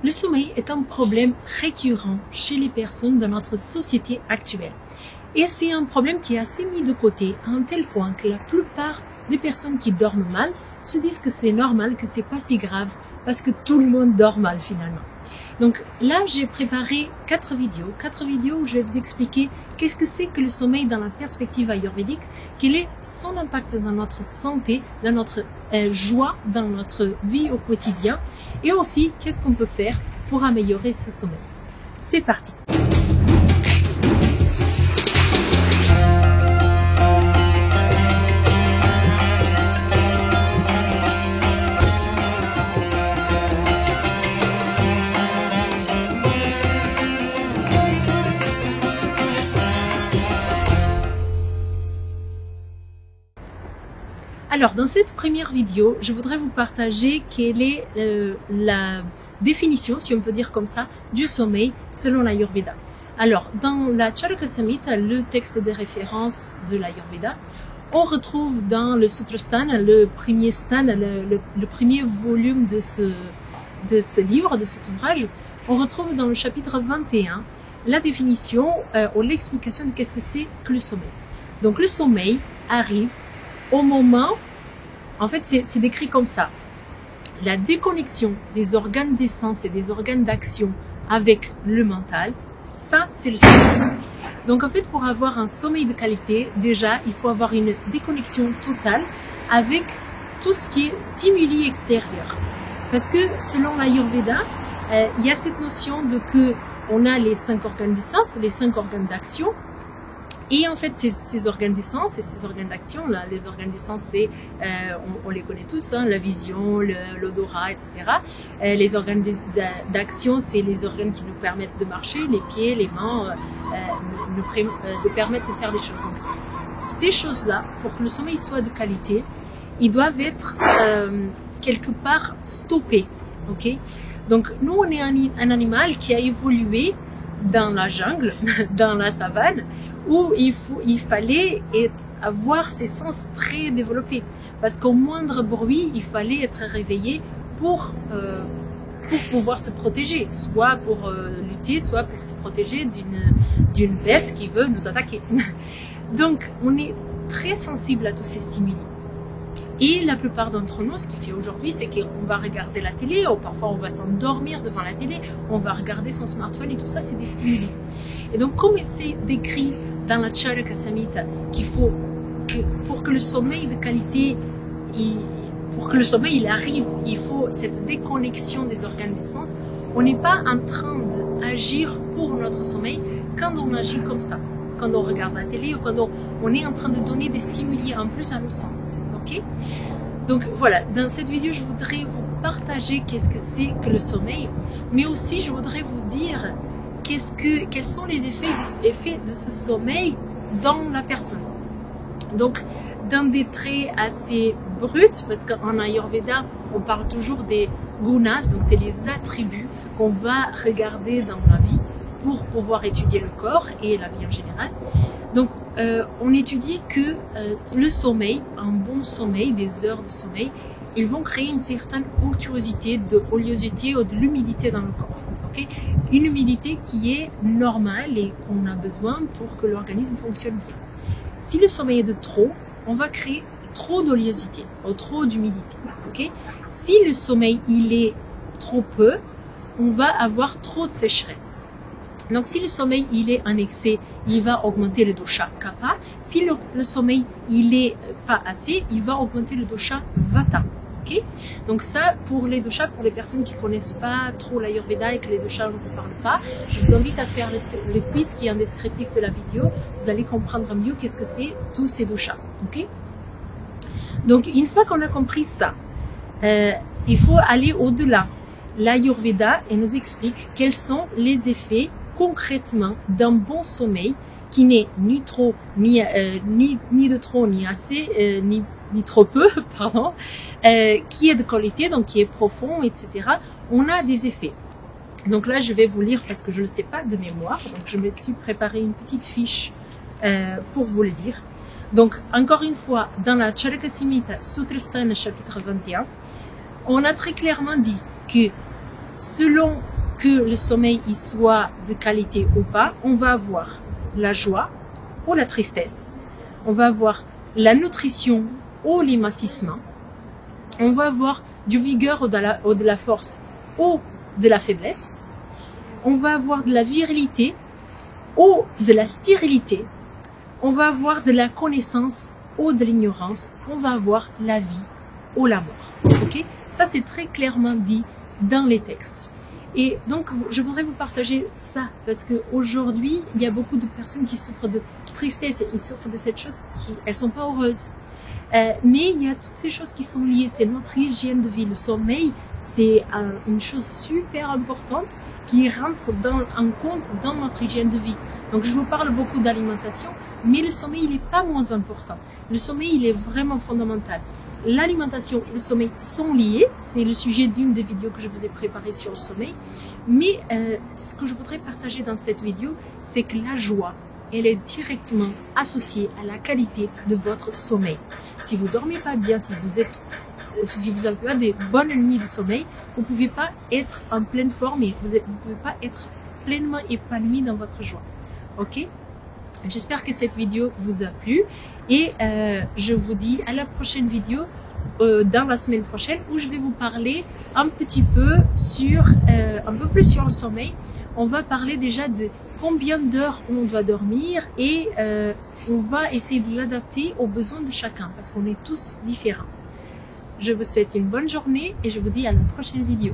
Le sommeil est un problème récurrent chez les personnes dans notre société actuelle. Et c'est un problème qui est assez mis de côté à un tel point que la plupart des personnes qui dorment mal se disent que c'est normal, que c'est pas si grave parce que tout le monde dort mal finalement. Donc là, j'ai préparé 4 vidéos où je vais vous expliquer qu'est-ce que c'est que le sommeil dans la perspective ayurvédique, quel est son impact dans notre santé, dans notre joie, dans notre vie au quotidien, et aussi qu'est-ce qu'on peut faire pour améliorer ce sommeil. C'est parti! Alors, dans cette première vidéo, je voudrais vous partager quelle est la définition, si on peut dire comme ça, du sommeil selon l'Ayurveda. Alors, dans la Charaka Samhita, le texte de référence de l'Ayurveda, on retrouve dans le Sutra Sthana, le premier sthana, le premier volume de ce livre, de cet ouvrage, on retrouve dans le chapitre 21 la définition ou l'explication de qu'est-ce que c'est que le sommeil. Donc, le sommeil arrive au moment, en fait, c'est décrit comme ça. La déconnexion des organes d'essence et des organes d'action avec le mental, ça, c'est le sommeil. Donc, en fait, pour avoir un sommeil de qualité, déjà, il faut avoir une déconnexion totale avec tout ce qui est stimuli extérieur. Parce que, selon l'Ayurveda, il y a cette notion de que on a les 5 organes d'essence, les 5 organes d'action. Et en fait, ces organes d'essence et ces organes d'action, là, les organes d'essence, c'est, on les connaît tous, hein, la vision, l'odorat, etc. Les organes d'action, c'est les organes qui nous permettent de marcher, les pieds, les mains, nous permettent de faire des choses. Donc, ces choses-là, pour que le sommeil soit de qualité, ils doivent être quelque part stoppés. Okay? Donc, nous, on est un animal qui a évolué dans la jungle, dans la savane, où il fallait avoir ses sens très développés. Parce qu'au moindre bruit, il fallait être réveillé pour pouvoir se protéger, soit pour lutter, soit pour se protéger d'une bête qui veut nous attaquer. Donc, on est très sensible à tous ces stimuli. Et la plupart d'entre nous, ce qu'il fait aujourd'hui, c'est qu'on va regarder la télé, ou parfois on va s'endormir devant la télé, on va regarder son smartphone, et tout ça, c'est des stimuli. Et donc, comme c'est décrit dans la Charaka Samhita, qu'il faut pour que le sommeil de qualité, pour que le sommeil il arrive, il faut cette déconnexion des organes d'essence. On n'est pas en train d'agir pour notre sommeil quand on agit comme ça, quand on regarde la télé ou quand on est en train de donner des stimuli en plus à nos sens. Okay? Donc voilà, dans cette vidéo, je voudrais vous partager qu'est-ce que c'est que le sommeil, mais aussi je voudrais vous dire quels sont les effets de ce sommeil dans la personne. Donc, dans des traits assez bruts, parce qu'en Ayurveda, on parle toujours des gunas, donc c'est les attributs qu'on va regarder dans la vie pour pouvoir étudier le corps et la vie en général. Donc, on étudie que le sommeil, un bon sommeil, des heures de sommeil, ils vont créer une certaine onctuosité, de oleosité ou de l'humidité dans le corps. Okay? Une humidité qui est normale et qu'on a besoin pour que l'organisme fonctionne bien. Si le sommeil est de trop, on va créer trop d'oliosité ou trop d'humidité. Okay? Si le sommeil il est trop peu, on va avoir trop de sécheresse. Donc si le sommeil il est en excès, il va augmenter le dosha kapha. Si le sommeil il est pas assez, il va augmenter le dosha vata. Okay? Donc ça, pour les doshas, pour les personnes qui connaissent pas trop l'Ayurveda et que les doshas ne vous parlent pas, je vous invite à faire le quiz qui est en descriptif de la vidéo. Vous allez comprendre mieux qu'est-ce que c'est tous ces doshas. Okay? Donc une fois qu'on a compris ça, il faut aller au-delà. L'Ayurveda nous explique quels sont les effets concrètement d'un bon sommeil qui n'est ni trop, ni de trop, ni assez, ni trop peu, pardon, qui est de qualité, donc qui est profond, etc. On a des effets. Donc là, je vais vous lire parce que je ne le sais pas de mémoire. Donc je me suis préparé une petite fiche pour vous le dire. Donc encore une fois, dans la Charaka Samhita, Sutra Sthana, chapitre 21, on a très clairement dit que selon que le sommeil il soit de qualité ou pas, on va avoir la joie ou la tristesse, on va avoir la nutrition ou l'émincissement, on va avoir du vigueur ou de la force ou de la faiblesse, on va avoir de la virilité ou de la stérilité, on va avoir de la connaissance ou de l'ignorance, on va avoir la vie ou la mort. Ok? Ça c'est très clairement dit dans les textes. Et donc je voudrais vous partager ça parce que aujourd'hui il y a beaucoup de personnes qui souffrent de tristesse, ils souffrent de cette chose qui elles sont pas heureuses. Mais il y a toutes ces choses qui sont liées, c'est notre hygiène de vie, le sommeil, c'est une chose super importante qui rentre en compte dans notre hygiène de vie. Donc je vous parle beaucoup d'alimentation, mais le sommeil il n'est pas moins important. Le sommeil il est vraiment fondamental. L'alimentation et le sommeil sont liés, c'est le sujet d'une des vidéos que je vous ai préparées sur le sommeil. Mais ce que je voudrais partager dans cette vidéo, c'est que la joie, elle est directement associée à la qualité de votre sommeil. Si vous dormez pas bien, si vous avez pas des bonnes nuits de sommeil, vous pouvez pas être en pleine forme et vous pouvez pas être pleinement épanoui dans votre joie. Ok? J'espère que cette vidéo vous a plu et je vous dis à la prochaine vidéo dans la semaine prochaine où je vais vous parler un petit peu un peu plus sur le sommeil. On va parler déjà de combien d'heures on doit dormir et on va essayer de l'adapter aux besoins de chacun parce qu'on est tous différents. Je vous souhaite une bonne journée et je vous dis à la prochaine vidéo.